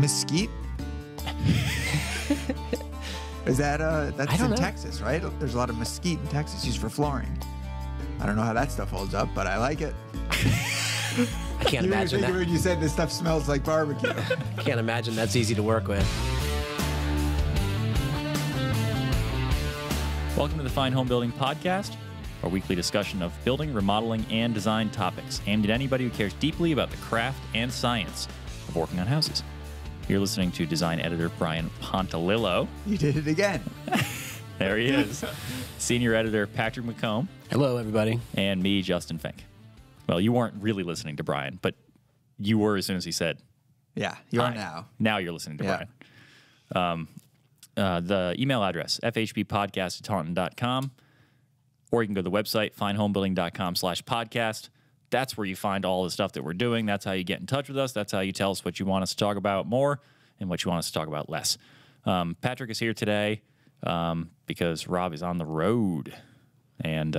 mesquite? Is that that's in Texas, right? There's a lot of mesquite in Texas used for flooring. I don't know how that stuff holds up, but I like it. I can't imagine that. When you said this stuff smells like barbecue. I can't imagine that's easy to work with. Welcome to the Fine Home Building Podcast, our weekly discussion of building, remodeling, and design topics aimed at anybody who cares deeply about the craft and science of working on houses. You're listening to design editor Brian Pontolilo. You did it again. There he is. Senior editor Patrick McCombe. Hello, everybody. And me, Justin Fink. Well, you weren't really listening to Brian, but you were as soon as he said, yeah, you are hi. now. Now you're listening to Brian. The email address, fhbpodcast@taunton.com, or you can go to the website, finehomebuilding.com/podcast. That's where you find all the stuff that we're doing. That's how you get in touch with us. That's how you tell us what you want us to talk about more and what you want us to talk about less. Patrick is here today because Rob is on the road. And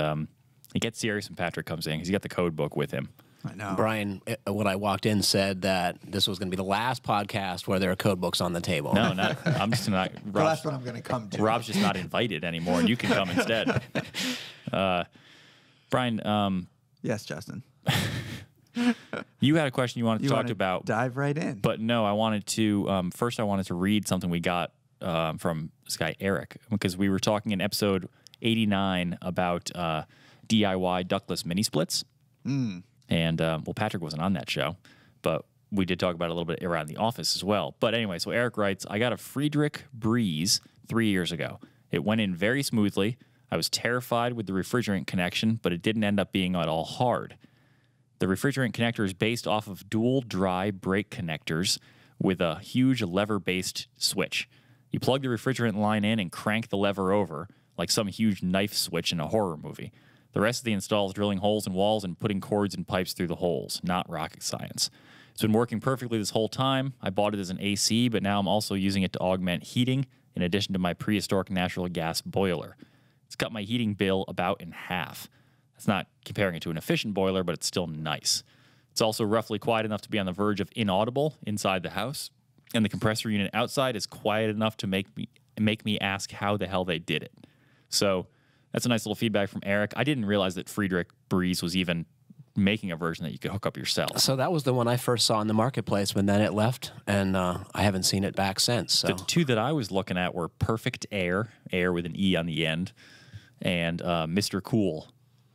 it gets serious when Patrick comes in because he's got the code book with him. I know. Brian, when I walked in, said that this was going to be the last podcast where there are code books on the table. No, I'm just not. The last one I'm going to come to. Rob's just not invited anymore, and you can come instead. Brian. Yes, Justin. You had a question you wanted to talk about. Dive right in. But no, I wanted to, first I wanted to read something we got from this guy, Eric, because we were talking in episode 89 about DIY ductless minisplits. And, well, Patrick wasn't on that show, but we did talk about it a little bit around the office as well. But anyway, so Eric writes, I got a Friedrich Breeze 3 years ago. It went in very smoothly. I was terrified with the refrigerant connection, but it didn't end up being at all hard. The refrigerant connector is based off of dual dry brake connectors with a huge lever-based switch. You plug the refrigerant line in and crank the lever over, like some huge knife switch in a horror movie. The rest of the install is drilling holes in walls and putting cords and pipes through the holes, not rocket science. It's been working perfectly this whole time. I bought it as an AC, but now I'm also using it to augment heating in addition to my prehistoric natural gas boiler. It's cut my heating bill about in half. That's not comparing it to an efficient boiler, but it's still nice. It's also roughly quiet enough to be on the verge of inaudible inside the house, and the compressor unit outside is quiet enough to make me ask how the hell they did it. So that's a nice little feedback from Eric. I didn't realize that Friedrich Breeze was even making a version that you could hook up yourself. So that was the one I first saw in the marketplace, but then it left, and I haven't seen it back since. So. The two that I was looking at were Perfect Air with an E on the end, and Mr. Cool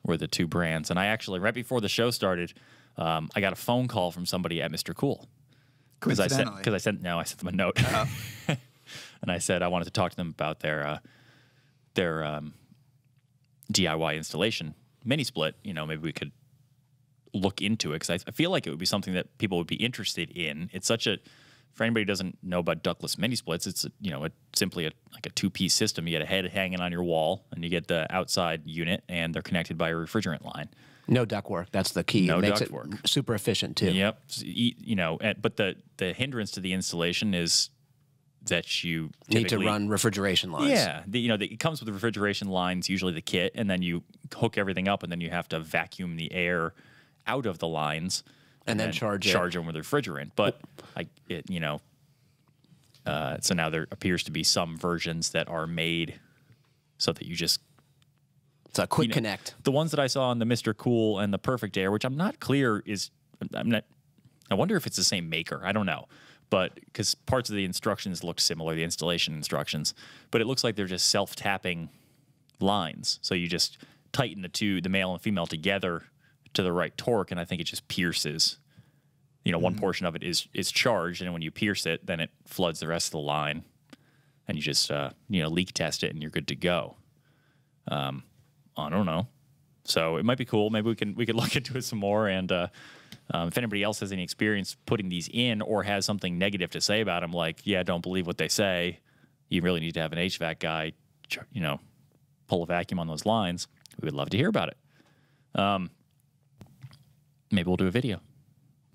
were the two brands. And I actually, right before the show started, I got a phone call from somebody at Mr. Cool. Coincidentally. I sent them a note. And I said I wanted to talk to them about their DIY installation mini split. You know, maybe we could look into it because I feel like it would be something that people would be interested in. It's such a, for anybody who doesn't know about ductless mini splits, it's simply like a two-piece system. You get a head hanging on your wall, and you get the outside unit, and they're connected by a refrigerant line. No ductwork. That's the key. No it makes ductwork. It super efficient too. Yep. But the hindrance to the installation is that you need to run refrigeration lines. Yeah. It comes with the refrigeration lines, usually the kit, and then you hook everything up, and then you have to vacuum the air out of the lines. And then charge them with refrigerant. But so now there appears to be some versions that are made so that you just. It's a quick connect. The ones that I saw on the Mr. Cool and the Perfect Air, which I'm not clear I wonder if it's the same maker. I don't know. But because parts of the instructions look similar, the installation instructions, but it looks like they're just self-tapping lines. So you just tighten the male and female together to the right torque, and I think it just pierces. One portion of it is charged, and when you pierce it, then it floods the rest of the line, and you just leak test it, and you're good to go. I don't know, so it might be cool. Maybe we could look into it some more, and if anybody else has any experience putting these in or has something negative to say about them, like don't believe what they say, you really need to have an HVAC guy, pull a vacuum on those lines. We would love to hear about it. Maybe we'll do a video.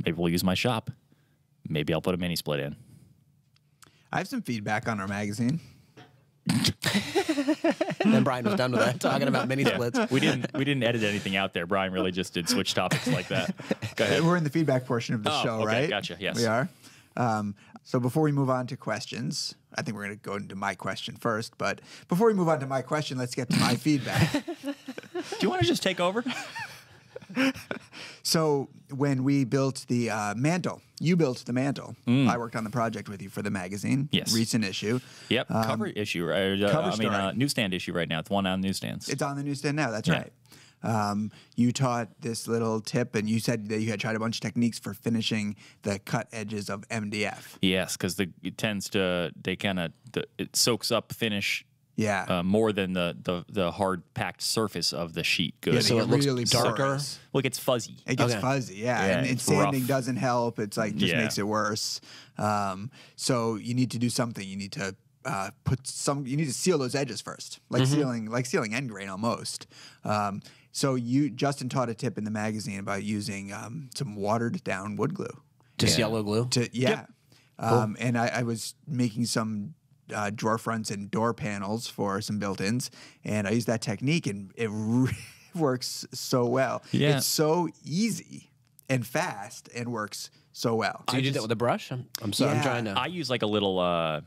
Maybe we'll use my shop. Maybe I'll put a mini split in. I have some feedback on our magazine. Then Brian was done with that, talking about mini splits. We didn't edit anything out there. Brian really just did switch topics like that. Go ahead. We're in the feedback portion of the show, okay, right? Gotcha. Yes, we are. So before we move on to questions, I think we're going to go into my question first. But before we move on to my question, let's get to my feedback. Do you want to just take over? So when we built the mantle, you built the mantle. I worked on the project with you for the magazine. Yes. Recent issue. Yep. Cover issue, right? Cover Newsstand issue right now. It's one on newsstands. It's on the newsstand now. That's right. You taught this little tip, and you said that you had tried a bunch of techniques for finishing the cut edges of MDF. Yes, because it soaks up finish. Yeah. More than the hard packed surface of the sheet goes. Yeah, So it looks really darker. porous. Well, it gets fuzzy. It gets Okay. fuzzy, yeah. Yeah, And it's sanding rough. doesn't help. It's like just Yeah. makes it worse. So you need to do something. You need to you need to seal those edges first, like sealing end grain almost. So Justin taught a tip in the magazine about using some watered down wood glue. Just yellow glue? And I was making some drawer fronts and door panels for some built-ins, and I used that technique, and it works so well. Yeah. It's so easy and fast and works so well. Do you do that with a brush? I'm sorry. Yeah. I'm trying to. I use like a little.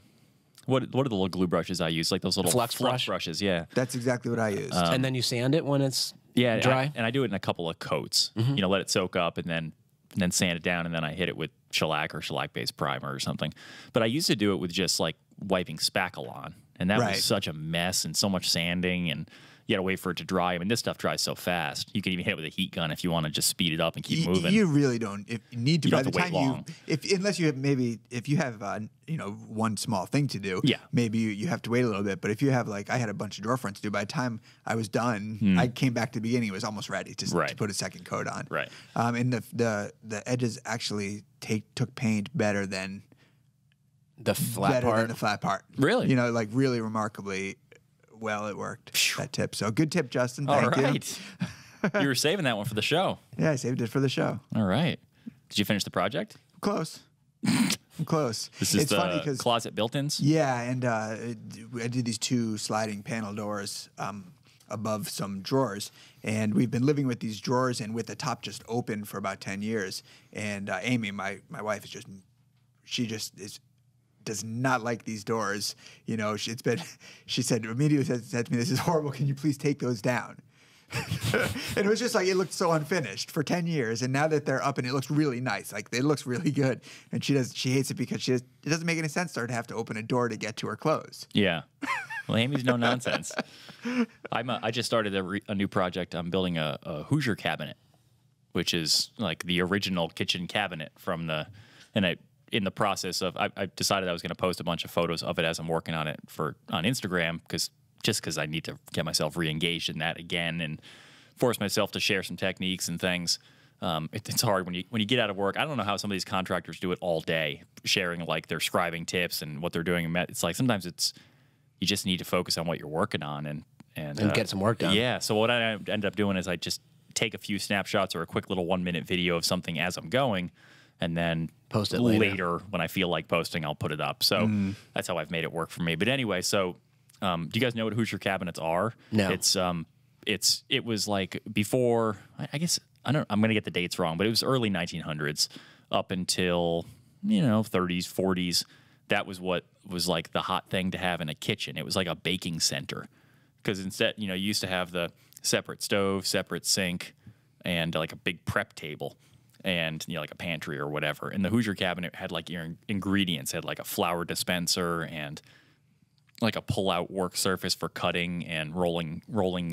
What are the little glue brushes I use? Like those little Flux brush? brushes. Yeah. That's exactly what I used. And then you sand it when it's dry? And I do it in a couple of coats. You know, let it soak up and then sand it down, and then I hit it with shellac or shellac-based primer or something. But I used to do it with just like wiping spackle on, and that Right. was such a mess and so much sanding, and you got to wait for it to dry. I mean, this stuff dries so fast. You can even hit it with a heat gun if you want to just speed it up and keep moving. You really don't. If you need to, You by don't the have to time wait long. unless you have if you have one small thing to do, Yeah. maybe you have to wait a little bit. But if you have I had a bunch of drawer fronts to do. By the time I was done, I came back to the beginning. It was almost ready to put a second coat on. Right. And the edges actually took paint better than The flat part? than the flat part. Really? Really remarkably well it worked. That tip. So good tip, Justin. All Thank you. right. You were saving that one for the show. Yeah, I saved it for the show. All right. Did you finish the project? Close. I'm close. This is It's funny the 'cause- closet built-ins? Yeah, and I did these 2 sliding panel doors above some drawers, and we've been living with these drawers and with the top just open for about 10 years. And Amy, my wife, does not like these doors. You know, she immediately said to me, "This is horrible. Can you please take those down?" And it was just it looked so unfinished for 10 years, and now that they're up and it looks really nice, it looks really good. And she hates it because it doesn't make any sense for her to have to open a door to get to her clothes. Yeah. Well, Amy's no nonsense. I just started a new project. I'm building a Hoosier Cabinet, which is like the original kitchen cabinet in the process of, I decided I was going to post a bunch of photos of it as I'm working on it on Instagram, because I need to get myself re-engaged in that again and force myself to share some techniques and things. It's hard when you get out of work. I don't know how some of these contractors do it all day, sharing their scribing tips and what they're doing. It's sometimes you just need to focus on what you're working on and get some work done. Yeah. So what I ended up doing is I just take a few snapshots or a quick little 1-minute video of something as I'm going, and then Post it later. when I feel like posting, I'll put it up. So that's how I've made it work for me. But anyway, so do you guys know what Hoosier Cabinets are? No. It was like before, I guess, I'm going to get the dates wrong, but it was early 1900s up until, 30s, 40s. That was what was like the hot thing to have in a kitchen. It was like a baking center, because instead, you used to have the separate stove, separate sink, and like a big prep table, and like a pantry or whatever. And the Hoosier Cabinet had your ingredients, had like a flour dispenser and like a pull-out work surface for cutting and rolling.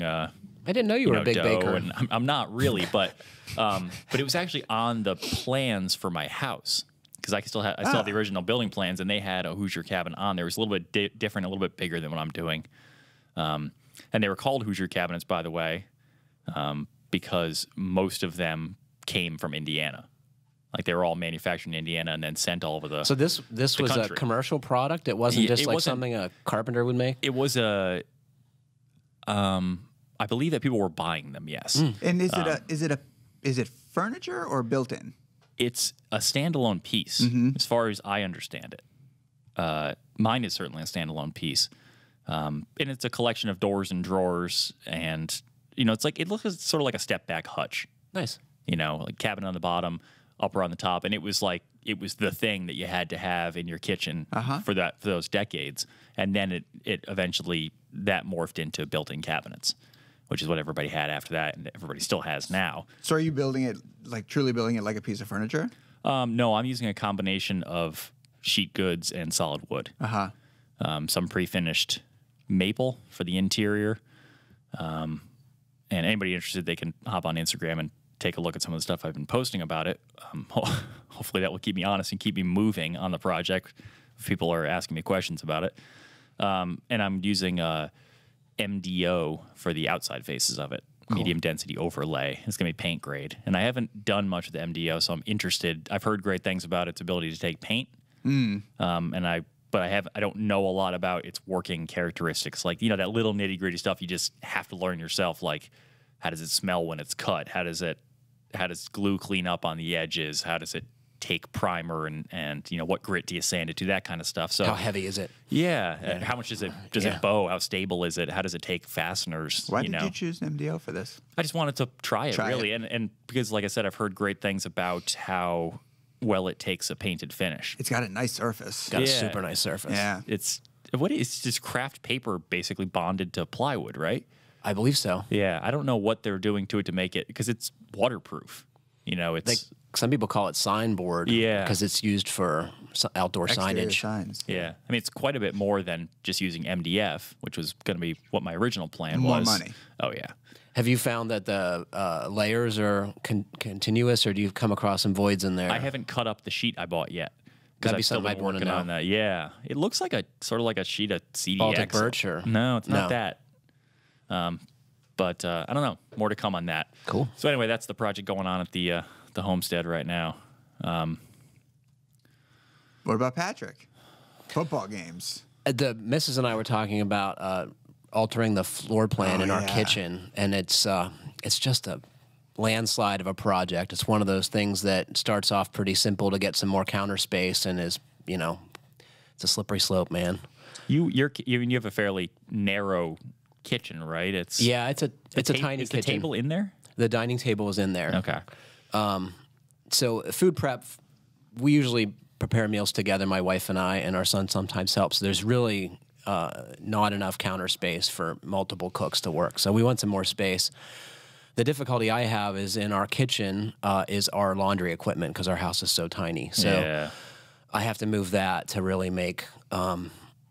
I didn't know you were a big dough. baker. And I'm not really, but it was actually on the plans for my house, because I still have the original building plans, and they had a Hoosier Cabinet on there. It was a little bit different, a little bit bigger than what I'm doing. And they were called Hoosier Cabinets, by the way, because most of them came from Indiana. They were all manufactured in Indiana and then sent all over the So this was country. a commercial product? It wasn't just it like wasn't- something a carpenter would make? It was I believe that people were buying them, yes. And is it furniture or built in? It's a standalone piece, as far as I understand it. Mine is certainly a standalone piece. And it's a collection of doors and drawers, and it looks sort of like a step back hutch. Nice. Like cabinet on the bottom, upper on the top, and it was the thing that you had to have in your kitchen for those decades. And then it eventually that morphed into built-in cabinets, which is what everybody had after that, and everybody still has now. So are you building it, like truly building it like a piece of furniture? No, I'm using a combination of sheet goods and solid wood. Some pre-finished maple for the interior. And anybody interested, they can hop on Instagram and take a look at some of the stuff I've been posting about it. Hopefully that will keep me honest and keep me moving on the project if people are asking me questions about it. And I'm using MDO for the outside faces of it. Cool. Medium density overlay. It's going to be paint grade. And I haven't done much of the MDO, so I'm interested. I've heard great things about its ability to take paint. But I don't know a lot about its working characteristics. Like, that little nitty gritty stuff you just have to learn yourself. Like, how does it smell when it's cut? How does glue clean up on the edges? How does it take primer and what grit do you sand it to? That kind of stuff. So how heavy is it? Yeah. How much does it bow? How stable is it? How does it take fasteners? Why did you choose an MDO for this? I just wanted to try it really. And because, like I said, I've heard great things about how well it takes a painted finish. It's got a nice surface. Got a super nice surface. Yeah. It's just craft paper basically bonded to plywood, right? I believe so. Yeah. I don't know what they're doing to it to make it, because it's waterproof. It's some people call it signboard. Yeah. Because it's used for outdoor Exterior signage. signs. Yeah. I mean, it's quite a bit more than just using MDF, which was going to be what my original plan More was. money. Oh, yeah. Have you found that the layers are continuous, or do you come across some voids in there? I haven't cut up the sheet I bought yet. That'd be I've still something been I'd want to working know. on that. Yeah. It looks like sort of like a sheet of CDX. Baltic birch, or No, it's not No. that. But I don't know. More to come on that. Cool. So anyway, that's the project going on at the homestead right now. What about Patrick? Football games. The missus and I were talking about altering the floor plan in our kitchen, and it's just a landslide of a project. It's one of those things that starts off pretty simple to get some more counter space, and is it's a slippery slope, man. You have a fairly narrow kitchen, right? It's a tiny is kitchen. the table in there? The dining table is in there. Okay. So food prep, we usually prepare meals together, my wife and I, and our son sometimes helps. There's really not enough counter space for multiple cooks to work. So we want some more space. The difficulty I have is in our kitchen is our laundry equipment, because our house is so tiny. So I have to move that to really make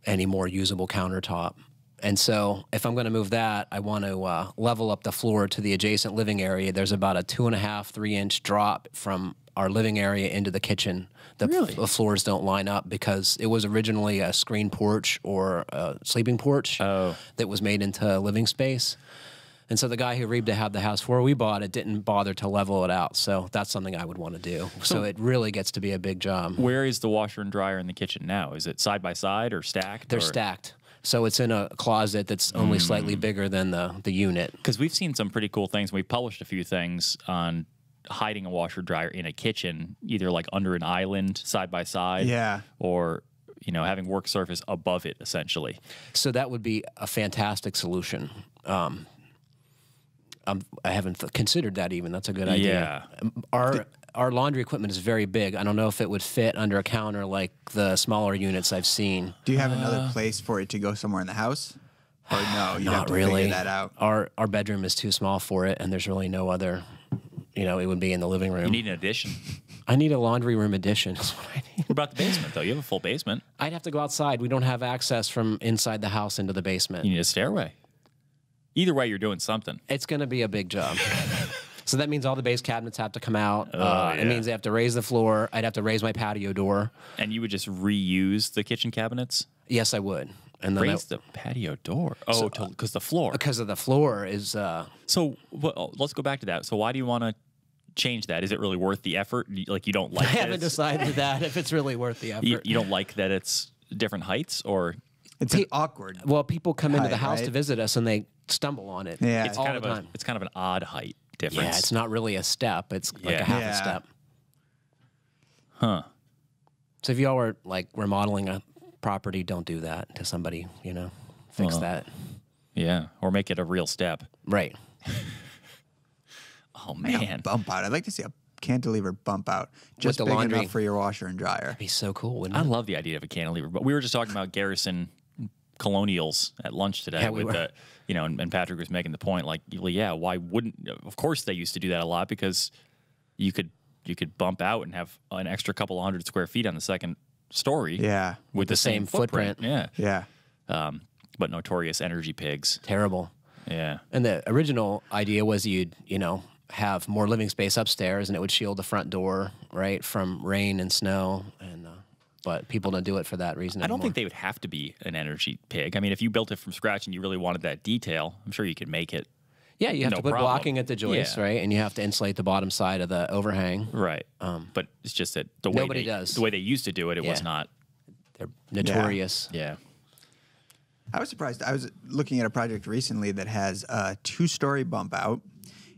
any more usable countertop. And so if I'm going to move that, I want to level up the floor to the adjacent living area. There's about a 2.5, 3 inch drop from our living area into the kitchen. The floors don't line up because it was originally a screen porch or a sleeping porch that was made into living space. And so the guy who had the house before we bought it didn't bother to level it out. So that's something I would want to do. So it really gets to be a big job. Where is the washer and dryer in the kitchen now? Is it side by side or stacked? They're stacked. So it's in a closet that's only slightly bigger than the unit. Because we've seen some pretty cool things. We've published a few things on hiding a washer dryer in a kitchen, either like under an island side by side, or having work surface above it essentially. So that would be a fantastic solution. I haven't considered that even. That's a good idea. Yeah. Our laundry equipment is very big. I don't know if it would fit under a counter like the smaller units I've seen. Do you have another place for it to go somewhere in the house? Or no, you have Not to really. figure that out. Our bedroom is too small for it, and there's really no other. It would be in the living room. You need an addition. I need a laundry room addition. Is what I need. What about the basement, though? You have a full basement. I'd have to go outside. We don't have access from inside the house into the basement. You need a stairway. Either way, you're doing something. It's going to be a big job. So that means all the base cabinets have to come out. It means they have to raise the floor. I'd have to raise my patio door. And you would just reuse the kitchen cabinets? Yes, I would. And then raise the patio door? Oh, because the floor. Because of the floor is... So let's go back to that. So why do you want to change that? Is it really worth the effort? Like, you don't like it? I haven't decided that, if it's really worth the effort. You don't like that it's different heights, or... It's an awkward. Well, people come into the house right? to visit us, and they stumble on it. Yeah. It's all kind the of time. it's kind of an odd height difference. Yeah, it's not really a step. It's like a half a step. Huh. So if y'all were like remodeling a property, don't do that to somebody, fix that. Yeah, or make it a real step. Right. Oh, man. Bumpout. I'd like to see a cantilever bump out, just the big laundry. enough for your washer and dryer. That'd be so cool, wouldn't I it? love the idea of a cantilever, but we were just talking about Garrison Colonials at lunch today. Yeah, we with were. the, and Patrick was making the point, like, well, yeah, why wouldn't? Of course, they used to do that a lot because you could bump out and have an extra couple 100 square feet on the second story. Yeah. with the same footprint. Yeah, Yeah. but notorious energy pigs. Terrible. Yeah, And the original idea was you'd, have more living space upstairs, and it would shield the front door, right, from rain and snow. And but people don't do it for that reason I don't anymore. think they would have to be an energy pig. I mean, if you built it from scratch and you really wanted that detail, I'm sure you could make it. Yeah, you have no to put problem. blocking at the joists, Yeah. right, and you have to insulate the bottom side of the overhang. Right. But it's just that the way Nobody does. the way they used to do it, it was Yeah. not. They're notorious. Yeah. I was surprised. I was looking at a project recently that has a 2-story bump out,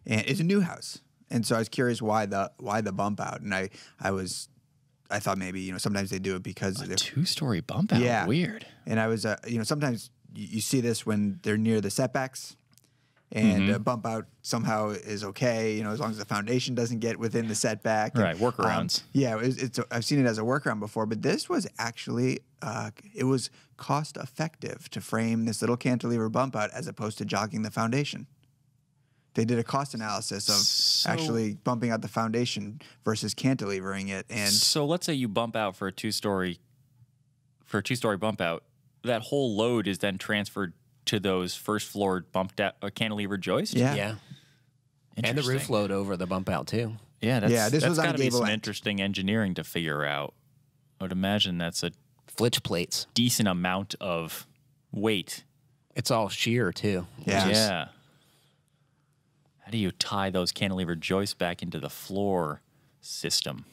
and it's a new house. And so I was curious why the bump out. And I thought maybe sometimes they do it because A 2-story bump out. Yeah. Weird. And I was sometimes you see this when they're near the setbacks, and a bump out somehow is okay. As long as the foundation doesn't get within the setback. Right, workarounds. I've seen it as a workaround before, but this was actually it was cost effective to frame this little cantilever bump out as opposed to jogging the foundation. They did a cost analysis of actually bumping out the foundation versus cantilevering it, and So let's say you bump out for a 2-story bump out. That whole load is then transferred to those first floor bumped out cantilever joists. Yeah. Yeah. And the roof Interesting. load over the bump out, too. Yeah, this was on got to be gable some end. interesting engineering to figure out. I would imagine that's a Flitch plates. decent amount of weight. It's all sheer, too. Yeah. Yeah. How do you tie those cantilever joists back into the floor system?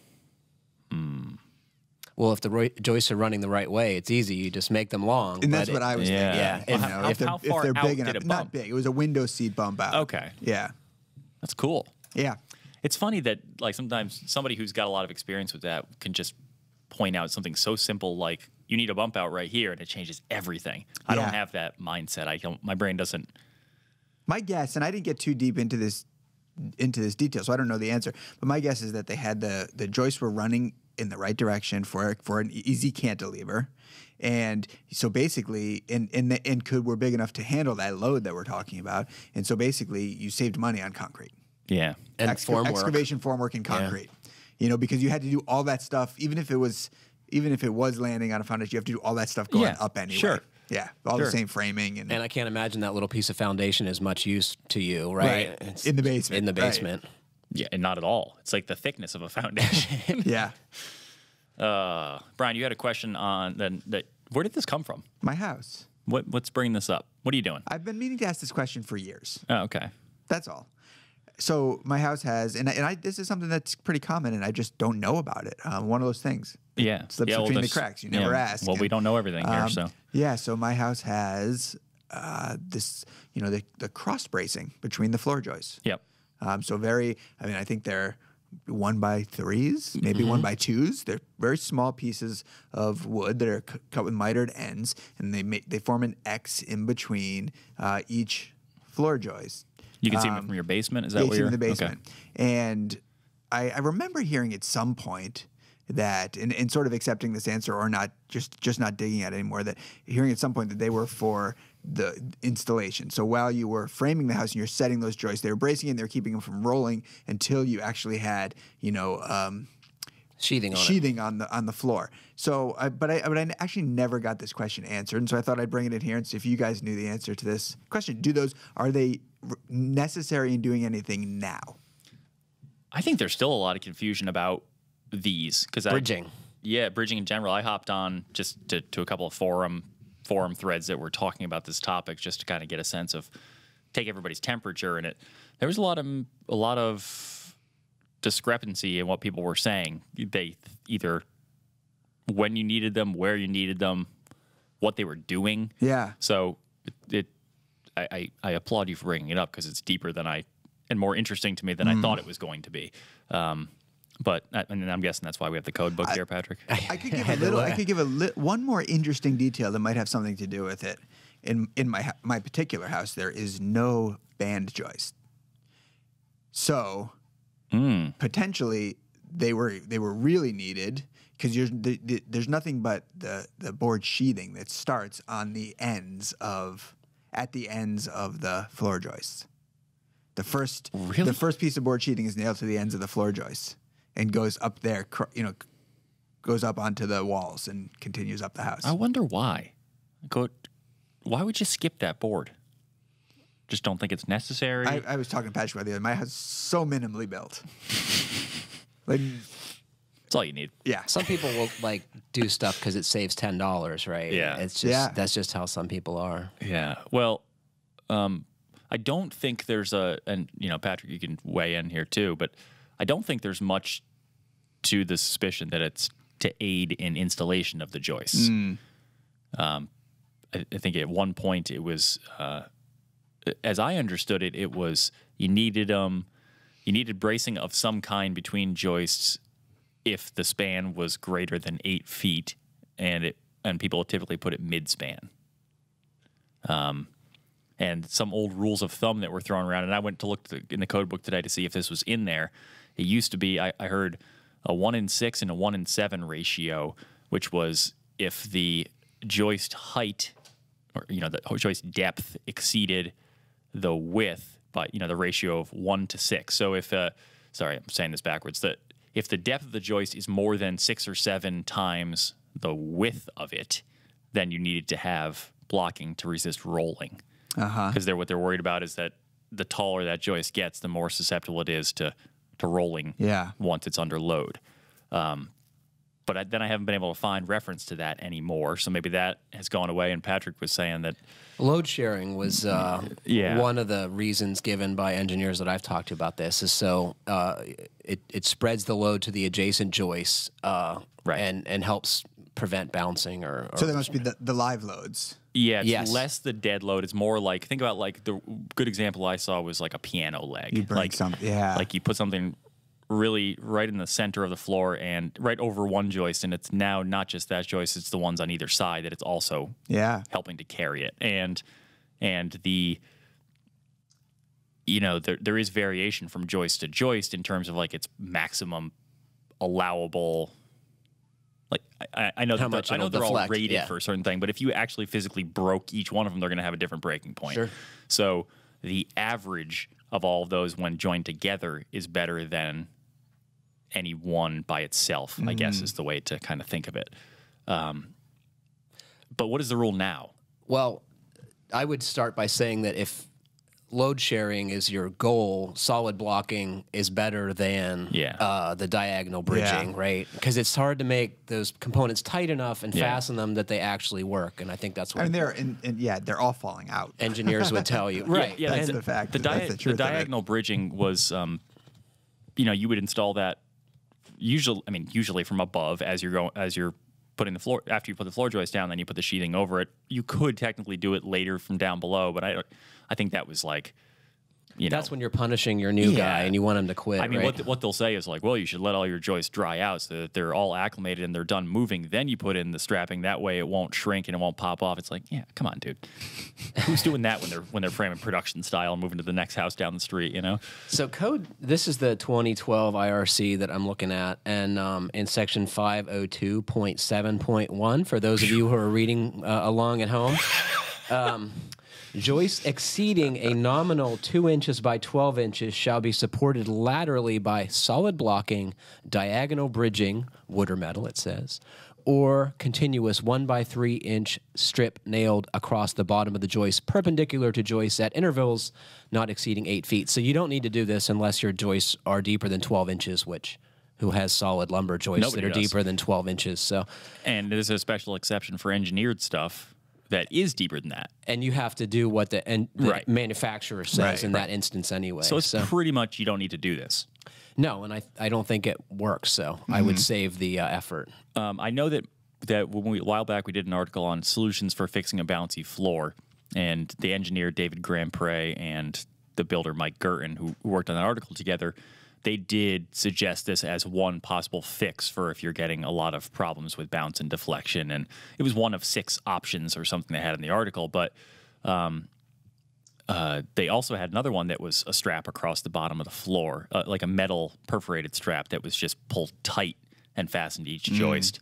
Well, if the joists are running the right way, it's easy. You just make them long. And that's but what I was Yeah. thinking. Yeah. Well, If how far they're out big did enough, it not bump? big. It was a window seat bump out. Okay. Yeah. That's cool. Yeah. It's funny that like sometimes somebody who's got a lot of experience with that can just point out something so simple like you need a bump out right here and it changes everything. I don't Yeah. have that mindset. My brain doesn't. My guess, and I didn't get too deep into this detail, so I don't know the answer. But my guess is that they had the joists were running in the right direction for an easy cantilever, and so basically, were big enough to handle that load that we're talking about, and so basically, you saved money on concrete. Yeah. And formwork. Excavation, formwork, and concrete. Because you had to do all that stuff, even if it was landing on a foundation, you have to do all that stuff going Yeah, up anyway. sure. Yeah, all the Sure. same framing And I can't imagine that little piece of foundation is much use to you, right? Right. It's In the basement, In the right. basement. Yeah, and not at all. It's like the thickness of a foundation. yeah. Brian, you had a question on that. Where did this come from? My house. What's bringing this up? What are you doing? I've been meaning to ask this question for years. Oh, okay. That's all. So my house has, and this is something that's pretty common, and I just don't know about it. One of those things. Yeah. Slips Yeah, well, between the this- cracks. You never yeah, ask. Well, we And, don't know everything here, so. Yeah, so my house has this, the cross bracing between the floor joists. Yep. So I think they're 1x3s, maybe 1x2s. They're very small pieces of wood that are cut with mitered ends, and they form an X in between each floor joist. You can see them from your basement. Is that Yeah, what it's you're in the okay. basement. And I remember hearing at some point that, and sort of accepting this answer or not, just not digging at it anymore, that hearing at some point that they were for the installation. So while you were framing the house and you're setting those joists, they were bracing and they're keeping them from rolling until you actually had, Sheathing on on the floor. So, but I actually never got this question answered, and so I thought I'd bring it in here and see if you guys knew the answer to this question. Are they necessary in doing anything now? I think there's still a lot of confusion about these because Bridging. Bridging in general. I hopped on just to a couple of forum threads that were talking about this topic just to kind of get a sense of take everybody's temperature in it. There was a lot of discrepancy in what people were saying. They either when you needed them, where you needed them, what they were doing. Yeah. So I applaud you for bringing it up because it's deeper than and more interesting to me than I thought it was going to be. But I'm guessing that's why we have the code book here, Patrick. I could give one more interesting detail that might have something to do with it. In my particular house, there is no band joist. So Potentially, they were really needed because there's nothing but the board sheathing that starts on the ends of the floor joists. The first piece of board sheathing is nailed to the ends of the floor joists and goes up there, goes up onto the walls and continues up the house. I wonder why. Why would you skip that board? Just don't think it's necessary? I was talking to Patrick about the other. My house is so minimally built. Like, that's all you need. yeah. Some people will like do stuff because it saves $10, right? Yeah. It's just that's just how some people are. Yeah. Well, I don't think there's and Patrick, you can weigh in here too, but I don't think there's much to the suspicion that it's to aid in installation of the joists. I think at one point it was, as I understood it, it was you needed bracing of some kind between joists if the span was greater than 8 feet, and people typically put it mid-span. And some old rules of thumb that were thrown around, and I went to look in the code book today to see if this was in there. It used to be, I heard, a 1-in-6 and a 1-in-7 ratio, which was if the joist height or the joist depth exceeded the width by the ratio of 1 to 6. So if sorry, I'm saying this backwards. That if the depth of the joist is more than 6 or 7 times the width of it, then you needed to have blocking to resist rolling. Because what they're worried about is that the taller that joist gets, the more susceptible it is to rolling once it's under load. But then I haven't been able to find reference to that anymore, so maybe that has gone away. And Patrick was saying that load sharing was one of the reasons given by engineers that I've talked to about this is so it spreads the load to the adjacent joists and helps prevent bouncing or so there must be the live loads. Yeah, it's less the dead load. It's more like, think about like the good example I saw was like a piano leg. You bring like you put something really right in the center of the floor and right over one joist, and it's now not just that joist, it's the ones on either side that it's also helping to carry it. And the there is variation from joist to joist in terms of like its maximum allowable. Like I know they're all rated for a certain thing, but if you actually physically broke each one of them, they're going to have a different breaking point. Sure. So the average of all of those when joined together is better than any one by itself, I guess is the way to kind of think of it. But what is the rule now? Well, I would start by saying that if load sharing is your goal, solid blocking is better than the diagonal bridging, right? Because it's hard to make those components tight enough and fasten them that they actually work. And I think that's what they're all falling out. Engineers would tell you, right? Yeah, that's the fact. The diagonal bridging was, you would install that usually from above as you're putting the floor, after you put the floor joist down, then you put the sheathing over it. You could technically do it later from down below, but I think that was like, that's when you're punishing your new guy and you want him to quit. I mean, right? what they'll say is like, well, you should let all your joists dry out so that they're all acclimated and they're done moving. Then you put in the strapping. That way it won't shrink and it won't pop off. It's like, yeah, come on, dude. Who's doing that when they're framing production style and moving to the next house down the street, So this is the 2012 IRC that I'm looking at, and in section 502.7.1, for those of you who are reading along at home, joists exceeding a nominal 2 inches by 12 inches shall be supported laterally by solid blocking, diagonal bridging, wood or metal, it says, or continuous 1 by 3 inch strip nailed across the bottom of the joist, perpendicular to joists at intervals not exceeding 8 feet. So you don't need to do this unless your joists are deeper than 12 inches, who has solid lumber joists that are deeper than 12 inches. So, and there's a special exception for engineered stuff that is deeper than that. And you have to do what the manufacturer says in that instance anyway. So it's pretty much you don't need to do this. No, and I don't think it works, so I would save the effort. I know that a while back we did an article on solutions for fixing a bouncy floor, and the engineer David Grandpre and the builder Mike Gurton, who worked on that article together, they did suggest this as one possible fix for if you're getting a lot of problems with bounce and deflection. And it was one of 6 options or something they had in the article. But they also had another one that was a strap across the bottom of the floor, like a metal perforated strap that was just pulled tight and fastened to each joist.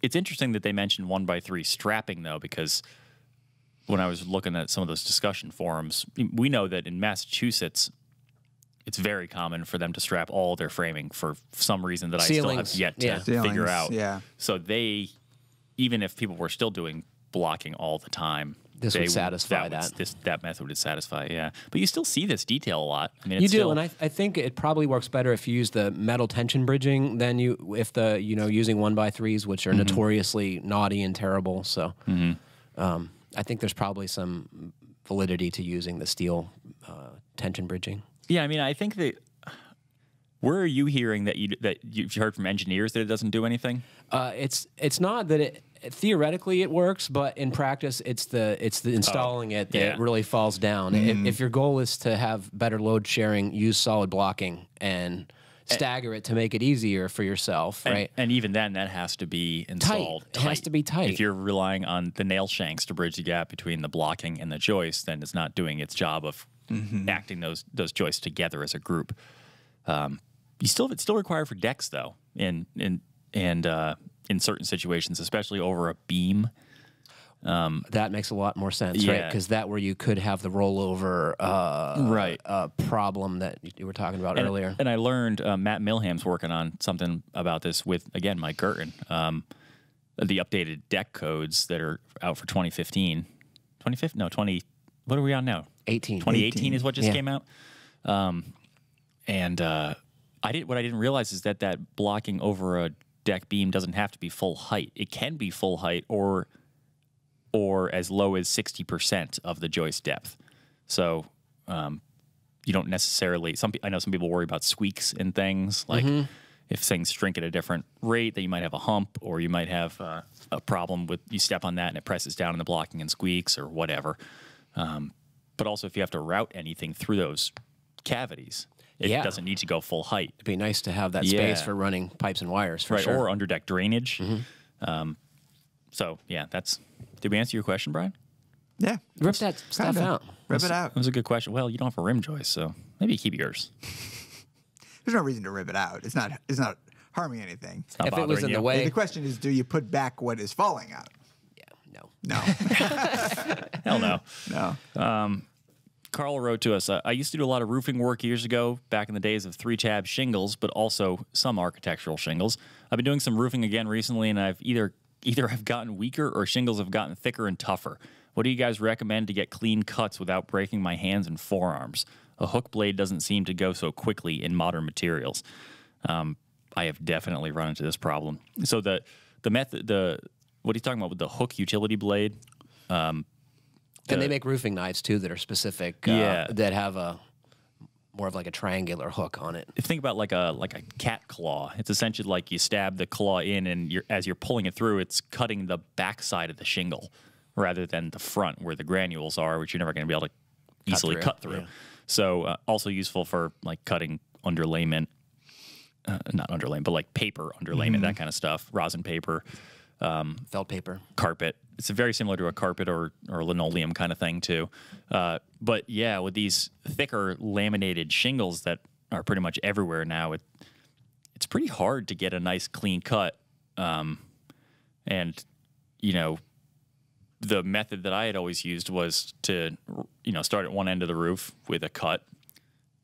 It's interesting that they mentioned 1x3 strapping, though, because when I was looking at some of those discussion forums, we know that in Massachusetts, it's very common for them to strap all their framing for some reason that Ceilings. I still have yet to figure out. Yeah. So they, even if people were still doing blocking all the time, This would satisfy that. That method would satisfy, yeah. But you still see this detail a lot. I mean, You it's do, still, and I think it probably works better if you use the metal tension bridging than using 1x3s, which are notoriously naughty and terrible. So I think there's probably some validity to using the steel tension bridging. Yeah, I mean, I think that. Where are you hearing that you've heard from engineers that it doesn't do anything? It's not that it theoretically it works, but in practice it's the installing it that really falls down. If your goal is to have better load sharing, use solid blocking and stagger it to make it easier for yourself, right? And even then, that has to be installed tight. It has to be tight. If you're relying on the nail shanks to bridge the gap between the blocking and the joist, then it's not doing its job of acting those joists together as a group. It's still required for decks, though, in certain situations, especially over a beam. That makes a lot more sense, right? Because that where you could have the rollover problem that you were talking about earlier. And I learned Matt Milham's working on something about this with, again, Mike Gerton, the updated deck codes that are out for 2015. 2015? No, 20. What are we on now? 2018 is what just came out. What I didn't realize is that blocking over a deck beam doesn't have to be full height. It can be full height or as low as 60% of the joist depth. So you don't necessarily. I know some people worry about squeaks and things like if things shrink at a different rate, that you might have a hump or you might have a problem with you step on that and it presses down in the blocking and squeaks or whatever. But also if you have to route anything through those cavities. It doesn't need to go full height. It'd be nice to have that space for running pipes and wires, for sure. Or underdeck drainage. So, yeah, did we answer your question, Brian? Yeah. Rip that stuff out. Rip it out. That was a good question. Well, you don't have a rim joist, so maybe keep yours. There's no reason to rip it out. It's not harming anything. It's not if it was in you. the way. The question is, do you put back what is falling out? Yeah, no. No. Hell no. No. Carl wrote to us, I used to do a lot of roofing work years ago, back in the days of 3-tab shingles, but also some architectural shingles. I've been doing some roofing again recently, and I've either have gotten weaker or shingles have gotten thicker and tougher. What do you guys recommend to get clean cuts without breaking my hands and forearms? A hook blade doesn't seem to go so quickly in modern materials. I have definitely run into this problem. So the method, what are you talking about with the hook utility blade? And they make roofing knives too that are specific. That have more of like a triangular hook on it. Think about like a cat claw. It's essentially like you stab the claw in, and as you're pulling it through, it's cutting the backside of the shingle rather than the front where the granules are, which you're never going to be able to easily cut through. Yeah. So also useful for like cutting underlayment, not underlayment, but like paper underlayment, that kind of stuff, rosin paper. Felt paper. Carpet. It's very similar to a carpet or linoleum kind of thing too. But yeah, with these thicker laminated shingles that are pretty much everywhere now, it's pretty hard to get a nice clean cut. And you know, the method that I had always used was to start at one end of the roof with a cut,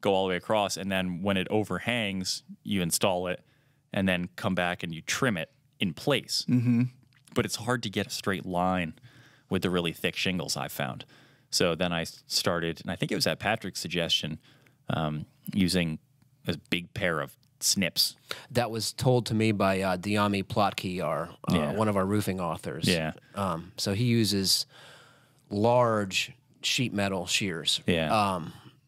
go all the way across, and then when it overhangs, you install it, and then come back and you trim it in place. But it's hard to get a straight line with the really thick shingles I've found. So then I started, and I think it was at Patrick's suggestion, using a big pair of snips. That was told to me by Diami Plotke, one of our roofing authors. Yeah. So he uses large sheet metal shears. Yeah.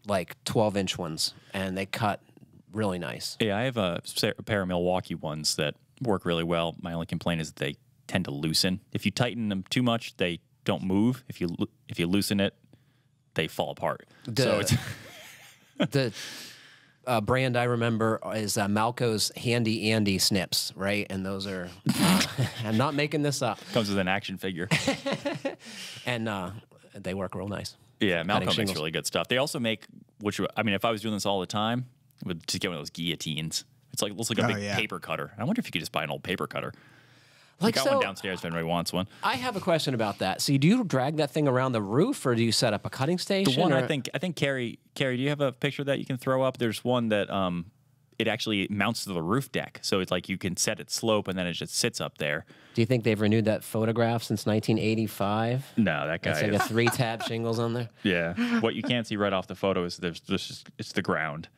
Like 12-inch ones, and they cut really nice. Yeah, I have a pair of Milwaukee ones that work really well. My only complaint is that they tend to loosen. If you tighten them too much, they don't move. If you loosen it, they fall apart. The brand I remember is Malco's Handy Andy snips, right? And those are I'm not making this up. Comes with an action figure. And they work real nice. Yeah, cutting Malcolm makes shingles. really good stuff. They also make, I mean, if I was doing this all the time, I would just get one of those guillotines. It looks like a big paper cutter. I wonder if you could just buy an old paper cutter. I got one downstairs if anybody wants one. I have a question about that. So do you drag that thing around the roof, or do you set up a cutting station? The one I think Carrie, do you have a picture that you can throw up? There's one that it actually mounts to the roof deck, so it's like you can set its slope and then it just sits up there. Do you think they've renewed that photograph since 1985? No, that guy. It's like a 3-tab shingles on there. Yeah, what you can't see right off the photo is it's the ground.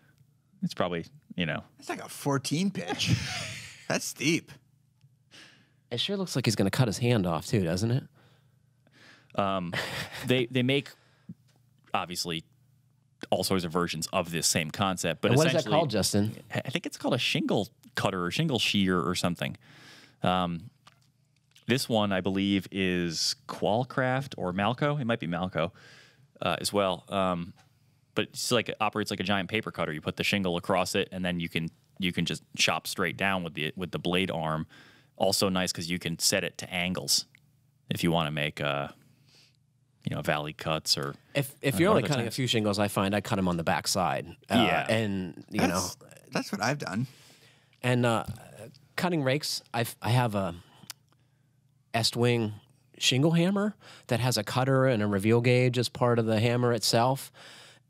It's probably It's like a 14 pitch. That's steep. It sure looks like he's going to cut his hand off too, doesn't it? They make obviously all sorts of versions of this same concept, but And what is that essentially, called, Justin? I think it's called a shingle cutter or shingle shear or something. This one, I believe, is Qualcraft or Malco. It might be Malco as well. But it's like it operates like a giant paper cutter. You put the shingle across it, and then you can just chop straight down with the blade arm. Also nice because you can set it to angles if you want to make valley cuts or if you're only cutting a few shingles, I find I cut them on the back side. And That's what I've done. And cutting rakes, I have a Est-wing shingle hammer that has a cutter and a reveal gauge as part of the hammer itself.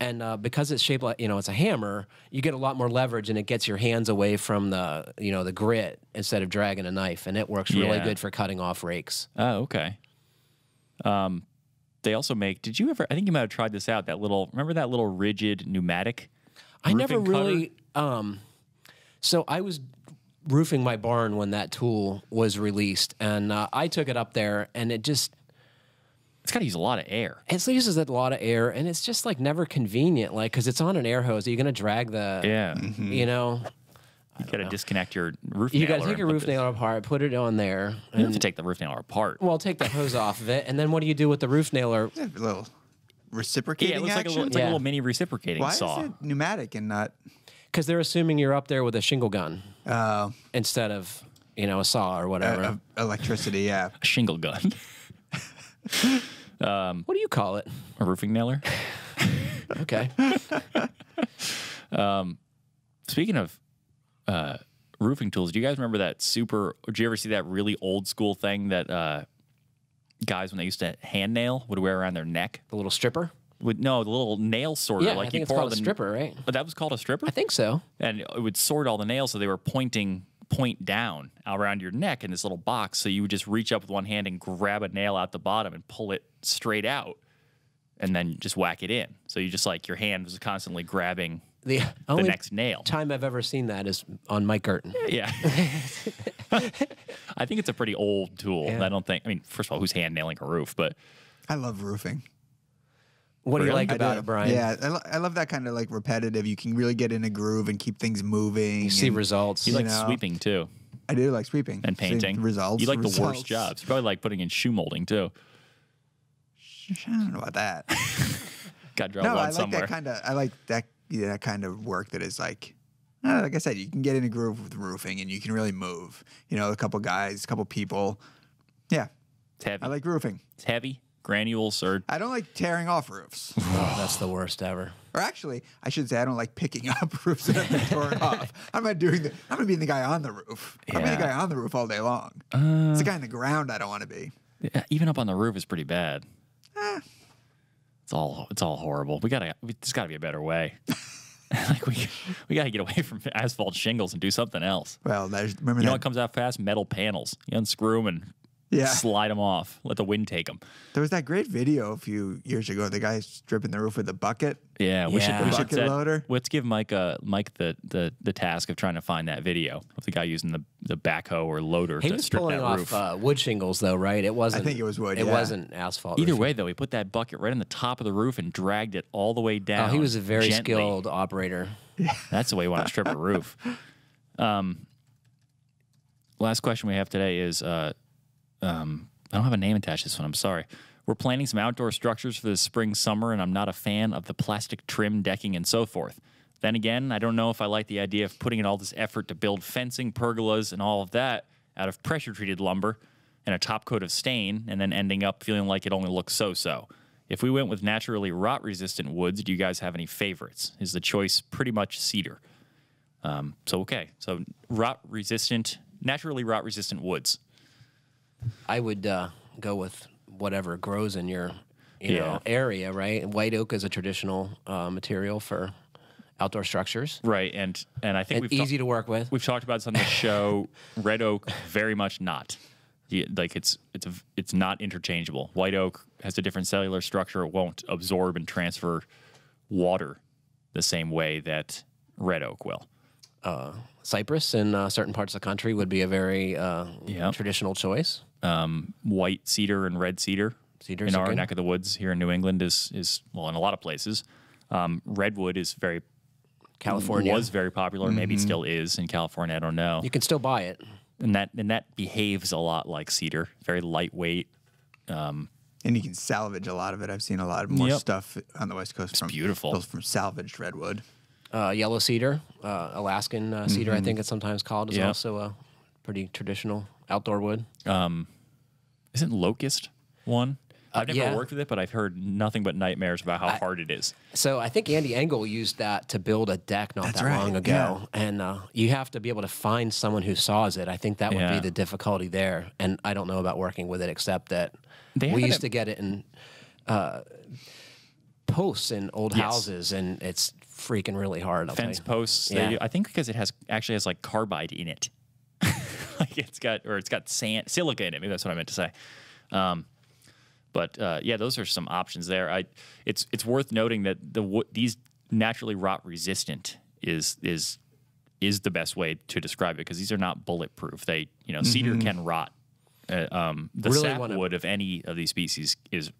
And because it's shaped like, it's a hammer, you get a lot more leverage, and it gets your hands away from the grit instead of dragging a knife, and it works really good for cutting off rakes. Oh, okay. They also make. Did you ever? I think you might have tried this out. Remember that little rigid pneumatic? I never cutter? really. So I was roofing my barn when that tool was released, and I took it up there, and it just. It's got to use a lot of air. It uses a lot of air, and it's just like never convenient, because it's on an air hose. Are you going to drag the? Yeah. You got to disconnect your roof. You got to take your roof nailer apart, put it on there. You have to take the roof nailer apart. Well, take the hose off of it, and then what do you do with the roof nailer? A little reciprocating it looks action. like a little mini reciprocating Why saw. is it pneumatic and not? Because they're assuming you're up there with a shingle gun instead of a saw or whatever. Electricity, yeah. A shingle gun. What do you call it? A roofing nailer. Okay. Speaking of roofing tools, do you guys remember that did you ever see that really old school thing that guys, when they used to hand nail, would wear around their neck? The little stripper? The little nail sorter. Yeah, like I think it's called a stripper, right? But that was called a stripper? I think so. And it would sort all the nails so they were point down around your neck in this little box. So you would just reach up with one hand and grab a nail out the bottom and pull it straight out and then just whack it in. So you just your hand was constantly grabbing The the next nail. time I've ever seen that is on Mike Girton. Yeah. I think it's a pretty old tool. Yeah. First of all, who's hand nailing a roof? But I love roofing. What do you Really? like about it, Brian? Yeah, I love that kind of repetitive. You can really get in a groove and keep things moving. You see results. you like sweeping too I do like sweeping and painting. See results. You like the results. worst jobs. You probably like putting in shoe molding too. I don't know about that. Got to draw No, one I like somewhere. that kind of. I like that kind of work that is like I said, you can get in a groove with roofing and you can really move. A couple guys, a couple people. Yeah, It's heavy. I like roofing. It's heavy. Granules or I don't like tearing off roofs. Oh, that's the worst ever. Or actually, I should say I don't like picking up roofs that have been torn off. I'm not doing that. I'm gonna be the guy on the roof. I'm gonna be the guy on the roof all day long. It's the guy on the ground I don't want to be. even up on the roof is pretty bad. It's all horrible. There's got to be a better way. we got to get away from asphalt shingles and do something else. Well, remember You know that what comes out fast? Metal panels. You unscrew them and slide them off. Let the wind take them. there was that great video a few years ago. The guy stripping the roof with a bucket. Yeah, we should Bucket set, loader. Let's give Mike the task of trying to find that video of the guy using the backhoe or loader He to was strip pulling that roof. off wood shingles, though, right? It wasn't. I think it was wood, It yeah. wasn't asphalt. Either roofing. way, though, he put that bucket right on the top of the roof and dragged it all the way down. Oh, he was a very gently. skilled operator. That's the way you want to strip a roof. Last question we have today is I don't have a name attached to this one. I'm sorry. We're planning some outdoor structures for the spring, summer, and I'm not a fan of the plastic trim, decking, and so forth. Then again, I don't know if I like the idea of putting in all this effort to build fencing, pergolas, and all of that out of pressure-treated lumber and a top coat of stain and then ending up feeling like it only looks so-so. If we went with naturally rot-resistant woods, do you guys have any favorites? Is the choice pretty much cedar? So naturally rot-resistant woods. I would go with whatever grows in your area, right? White oak is a traditional material for outdoor structures. Right, and I think It's easy to work with. We've talked about this on the show. Red oak, very much not. Like it's not interchangeable. White oak has a different cellular structure. It won't absorb and transfer water the same way that red oak will. Cypress in certain parts of the country would be a very traditional choice. White cedar and red cedar Cedar's in our good. neck of the woods here in New England is well, in a lot of places. Redwood is California was very popular, maybe still is in California. I don't know. You can still buy it. And that behaves a lot like cedar, very lightweight. And you can salvage a lot of it. I've seen a lot more Yep. stuff on the West Coast beautiful. built from salvaged redwood. Yellow cedar, Alaskan cedar, I think it's sometimes called, is Yeah. also a pretty traditional outdoor wood. Isn't locust one? I've never yeah. worked with it, but I've heard nothing but nightmares about how hard it is. So I think Andy Engel used that to build a deck not That's that right, long ago. And you have to be able to find someone who saws it. I think that would Yeah. be the difficulty there. And I don't know about working with it, except that They we have used it- to get it in posts in old Yes. houses, and it's freaking really hard. I'll tell Fence you. posts. Yeah. I think because it actually has like carbide in it. Like it's got sand, silica in it. Maybe that's what I meant to say. But those are some options there. It's worth noting that these naturally rot resistant is the best way to describe it, because these are not bulletproof. Cedar can rot. The Really sapwood of any of these species is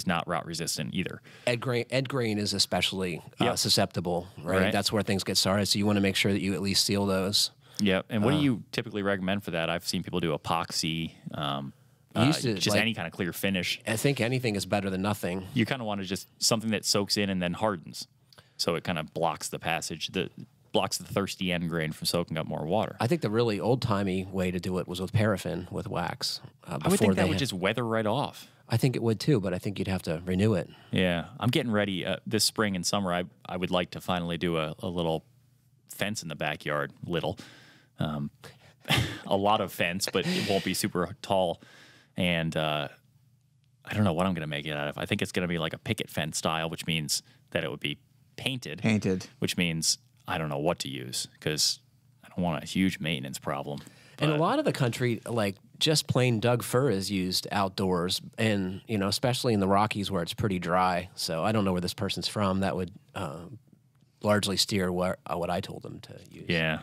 not rot resistant either. Ed grain is especially susceptible, right? Right. That's where things get started. So you want to make sure that you at least seal those. Yeah. And what do you typically recommend for that? I've seen people do epoxy, just any kind of clear finish. I think anything is better than nothing. You kind of want to just something that soaks in and then hardens, so it kind of blocks the passage, blocks the thirsty end grain from soaking up more water. I think the really old-timey way to do it was with paraffin, with wax. I would think that would just weather right off. I think it would too, but I think you'd have to renew it. Yeah. I'm getting ready this spring and summer. I would like to finally do a little fence in the backyard. A lot of fence, but it won't be super tall. And I don't know what I'm going to make it out of. I think it's going to be like a picket fence style, which means that it would be painted. Which means I don't know what to use, because I don't want a huge maintenance problem. And a lot of the country, like just plain Doug fir is used outdoors, and especially in the Rockies where it's pretty dry. So I don't know where this person's from. That would largely steer what I told them to use. Yeah.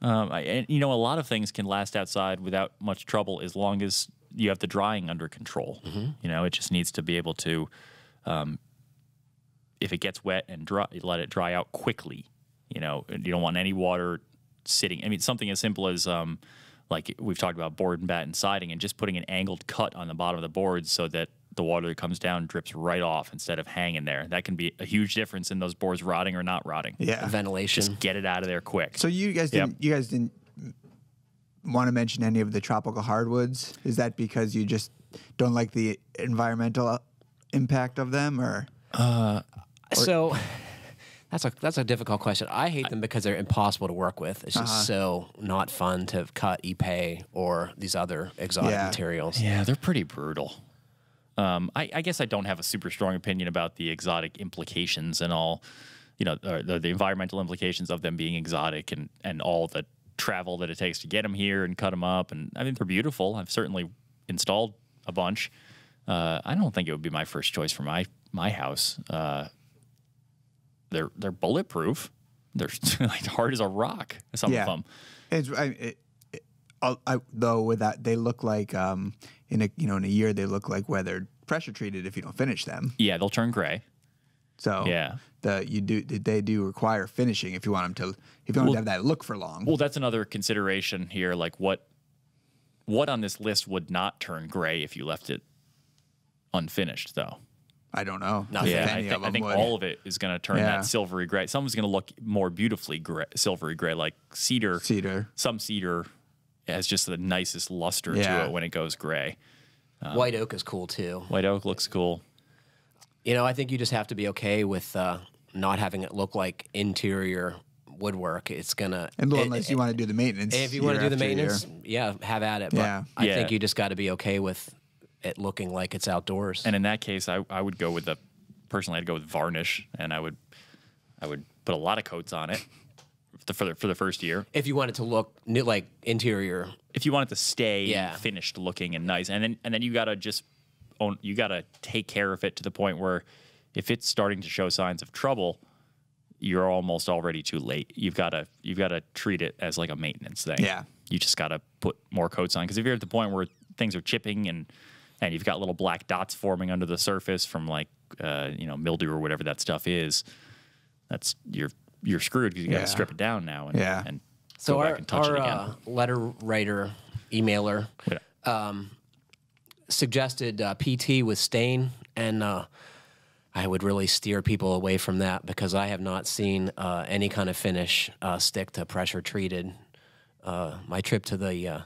A lot of things can last outside without much trouble as long as you have the drying under control. It just needs to be able to, if it gets wet and dry, let it dry out quickly. You don't want any water sitting. I mean, something as simple as like we've talked about board and batten siding, and just putting an angled cut on the bottom of the board so that the water that comes down drips right off instead of hanging there. That can be a huge difference in those boards rotting or not rotting. Yeah. Ventilation. Just get it out of there quick. So you guys didn't want to mention any of the tropical hardwoods? Is that because you just don't like the environmental impact of them, or? So that's a difficult question. I hate them because they're impossible to work with. It's just so not fun to cut ipe or these other exotic materials. Yeah, they're pretty brutal. I guess I don't have a super strong opinion about the exotic implications and all, the environmental implications of them being exotic and all the travel that it takes to get them here and cut them up. And I mean, they're beautiful. I've certainly installed a bunch. I don't think it would be my first choice for my house. They're bulletproof. They're like hard as a rock. Some of them. Though with that, they look like in a year they look like weathered, pressure treated if you don't finish them. Yeah, they'll turn gray. So they do require finishing if you want them to have that look for long. Well, that's another consideration here. Like what on this list would not turn gray if you left it unfinished, though? I don't know. I think all of it is going to turn that silvery gray. Someone's going to look more beautifully silvery gray, like cedar. Some cedar has just the nicest luster to it when it goes gray. White oak is cool too. White oak looks cool. I think you just have to be okay with not having it look like interior woodwork. It's gonna, unless you want to do the maintenance. if you want to do the maintenance, have at it. But Yeah. I think you just got to be okay with it looking like it's outdoors. And in that case, I would go with personally, I'd go with varnish, and I would put a lot of coats on it for the first year. If you want it to look new, like interior, If you want it to stay finished looking and nice, and then you gotta you gotta take care of it to the point where if it's starting to show signs of trouble, you're almost already too late. You've gotta treat it as like a maintenance thing. Yeah. You just gotta put more coats on, because if you're at the point where things are chipping and you've got little black dots forming under the surface from like mildew or whatever that stuff is, you're screwed, because you got to strip it down now and so go back and touch it again. Our letter writer, emailer, suggested PT with stain, and I would really steer people away from that, because I have not seen any kind of finish stick to pressure treated. My trip to the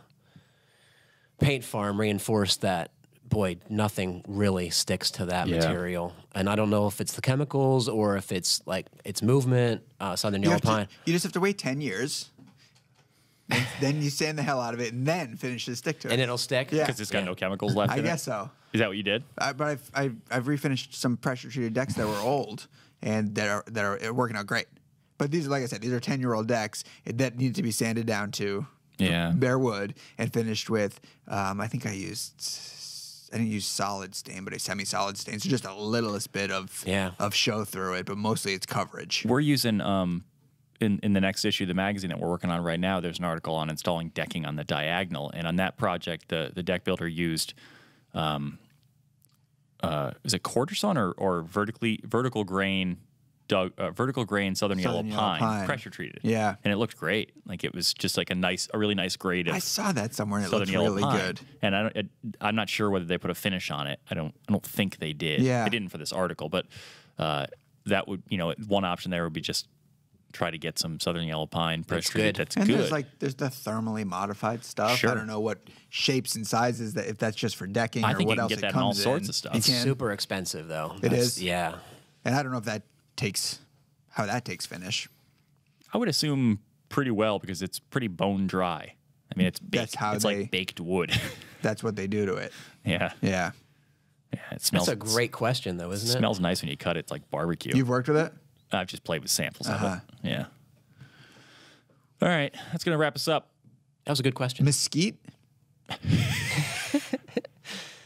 paint farm reinforced that. Boy, nothing really sticks to that material. And I don't know if it's the chemicals or if it's like its movement, Southern Yellow Pine. You just have to wait 10 years. Then you sand the hell out of it and then finish the stick to it. And it'll stick? Yeah. Because it's got no chemicals left in it? I guess so. Is that what you did? But I've refinished some pressure treated decks that were old and that are working out great. But these, like I said, these are 10-year-old decks that need to be sanded down to bare wood and finished with, I think I didn't use solid stain, but a semi-solid stain. So just a littlest bit of show through it, but mostly it's coverage. We're using in the next issue of the magazine that we're working on right now, there's an article on installing decking on the diagonal, and on that project, the deck builder used is it quarter sawn or vertical grain Southern Yellow Pine pressure treated. Yeah, and it looked great. Like it was just like a really nice grade of. I saw that somewhere, and it Southern looked really Yellow Pine. good. And I'm not sure whether they put a finish on it. I don't think they did. Yeah, they didn't for this article, but that would one option there would be just try to get some Southern Yellow Pine pressure treated. That's and good. There's the thermally modified stuff. Sure. I don't know what shapes and sizes if that's just for decking I or think what you can else get it that in comes all sorts of stuff. It's super expensive, though. It is? Yeah. And I don't know if how that takes finish. I would assume pretty well, because it's pretty bone dry. I mean, it's baked. It's like baked wood. That's what they do to it. Yeah. Yeah. Yeah. It smells. That's a great question, though, isn't it? It smells nice when you cut it. It's like barbecue. You've worked with it? I've just played with samples of it. Yeah. All right, that's gonna wrap us up. That was a good question. Mesquite?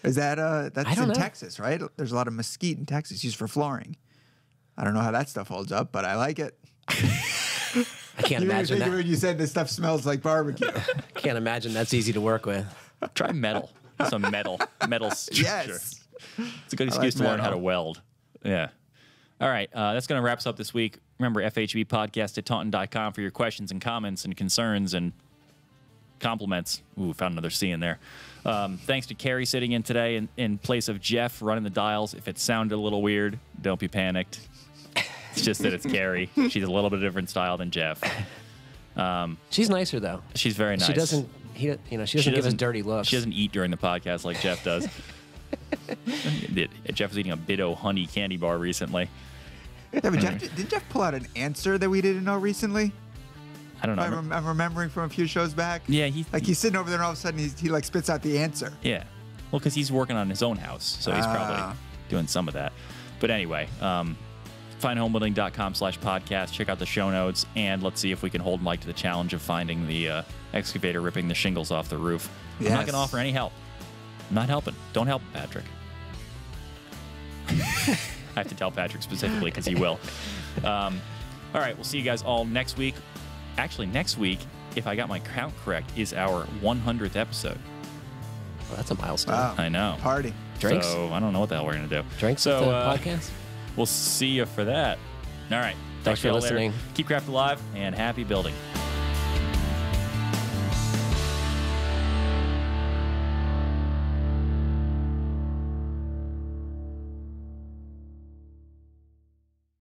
Is that that's in Texas, right? There's a lot of mesquite in Texas used for flooring. I don't know how that stuff holds up, but I like it. I can't imagine that. When you said this stuff smells like barbecue. Can't imagine that's easy to work with. Try metal. Some metal structure. Yes. It's a good excuse to learn how to weld. Yeah. All right, that's going to wrap us up this week. Remember, FHBpodcast@taunton.com for your questions and comments and concerns and compliments. Ooh, found another C in there. Thanks to Carrie sitting in today in place of Jeff running the dials. If it sounded a little weird, don't be panicked. It's just that it's Carrie. She's a little bit different style than Jeff. She's nicer, though. She's very nice. She doesn't give us dirty looks. She doesn't eat during the podcast like Jeff does. Jeff was eating a Biddo honey candy bar recently. Yeah, but did Jeff pull out an answer that we didn't know recently? I don't know. I'm remembering from a few shows back. Yeah, he's sitting over there and all of a sudden he like spits out the answer. Yeah, well, because he's working on his own house, so he's probably doing some of that. But anyway, finehomebuilding.com/podcast. Check out the show notes, and let's see if we can hold Mike to the challenge of finding the excavator ripping the shingles off the roof. Yes. I'm not going to offer any help. I'm not helping. Don't help Patrick. I have to tell Patrick specifically because he will. All right, we'll see you guys all next week. Actually, next week, if I got my count correct, is our 100th episode. Well, that's a milestone. Wow. I know. Party. Drinks? So I don't know what the hell we're going to do. Drinks at the podcast? We'll see you for that. All right. Thanks for listening. Keep craft alive and happy building.